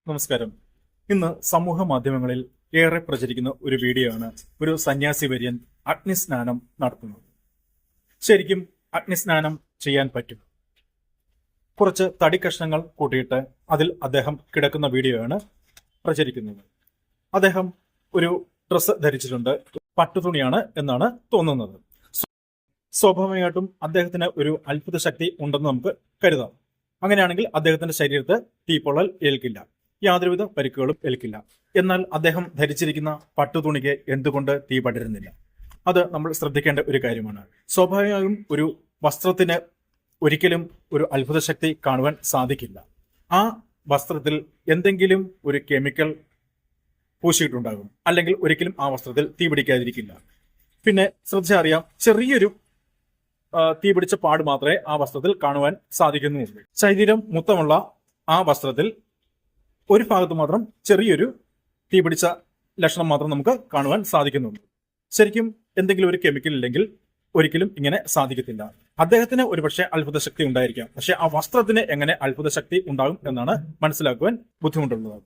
നമസ്കാരം. ഇന്ന് സമൂഹ മാധ്യമങ്ങളിൽ ഏറെ പ്രചരിക്കുന്ന ഒരു വീഡിയോ ആണ് ഒരു സന്യാസി വര്യൻ അഗ്നിസ്നാനം നടത്തുന്നത്. ശരിക്കും അഗ്നിസ്നാനം ചെയ്യാൻ പറ്റും. കുറച്ച് തടി കഷ്ണങ്ങൾ കൂട്ടിയിട്ട് അതിൽ അദ്ദേഹം കിടക്കുന്ന വീഡിയോ ആണ് പ്രചരിക്കുന്നത്. അദ്ദേഹം ഒരു ഡ്രസ്സ് ധരിച്ചിട്ടുണ്ട്, പട്ടുതുണിയാണ് എന്നാണ് തോന്നുന്നത്. സ്വാഭാവികമായിട്ടും അദ്ദേഹത്തിന് ഒരു അത്ഭുത ശക്തി ഉണ്ടെന്ന് നമുക്ക് കരുതാം. അങ്ങനെയാണെങ്കിൽ അദ്ദേഹത്തിന്റെ ശരീരത്ത് തീപ്പൊള്ളൽ ഏൽക്കില്ല, യാതൊരുവിധ പരിക്കുകളും ഏൽക്കില്ല. എന്നാൽ അദ്ദേഹം ധരിച്ചിരിക്കുന്ന പട്ടുതുണിക്ക് എന്തുകൊണ്ട് തീ പടരുന്നില്ല? അത് നമ്മൾ ശ്രദ്ധിക്കേണ്ട ഒരു കാര്യമാണ്. സ്വാഭാവികമായും ഒരു വസ്ത്രത്തിന് ഒരിക്കലും ഒരു അത്ഭുത ശക്തി കാണുവാൻ സാധിക്കില്ല. ആ വസ്ത്രത്തിൽ എന്തെങ്കിലും ഒരു കെമിക്കൽ പൂശിയിട്ടുണ്ടാകും, അല്ലെങ്കിൽ ഒരിക്കലും ആ വസ്ത്രത്തിൽ തീ പിടിക്കാതിരിക്കില്ല. പിന്നെ ശ്രദ്ധിച്ചറിയാം, ചെറിയൊരു തീ പിടിച്ച പാട് മാത്രമേ ആ വസ്ത്രത്തിൽ കാണുവാൻ സാധിക്കുന്നുള്ളൂ. ശരീരം മൊത്തമുള്ള ആ വസ്ത്രത്തിൽ ഒരു ഭാഗത്ത് മാത്രം ചെറിയൊരു തീ പിടിച്ച ലക്ഷണം മാത്രം നമുക്ക് കാണുവാൻ സാധിക്കുന്നുള്ളൂ. ശരിക്കും എന്തെങ്കിലും ഒരു കെമിക്കൽ ഇല്ലെങ്കിൽ ഒരിക്കലും ഇങ്ങനെ സാധിക്കത്തില്ല. അദ്ദേഹത്തിന് ഒരുപക്ഷെ അത്ഭുത ശക്തി ഉണ്ടായിരിക്കാം, പക്ഷെ ആ വസ്ത്രത്തിന് എങ്ങനെ അത്ഭുത ശക്തി ഉണ്ടാകും എന്നാണ് മനസ്സിലാക്കുവാൻ ബുദ്ധിമുട്ടുള്ളത്.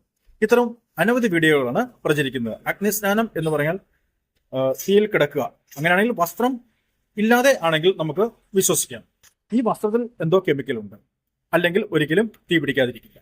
ഇത്തരം അനവധി വീഡിയോകളാണ് പ്രചരിക്കുന്നത്. അഗ്നിസ്നാനം എന്ന് പറഞ്ഞാൽ തീയിൽ കിടക്കുക. അങ്ങനെയാണെങ്കിൽ വസ്ത്രം ഇല്ലാതെ ആണെങ്കിൽ നമുക്ക് വിശ്വസിക്കാം. ഈ വസ്ത്രത്തിൽ എന്തോ കെമിക്കൽ ഉണ്ട്, അല്ലെങ്കിൽ ഒരിക്കലും തീ പിടിക്കാതിരിക്കില്ല.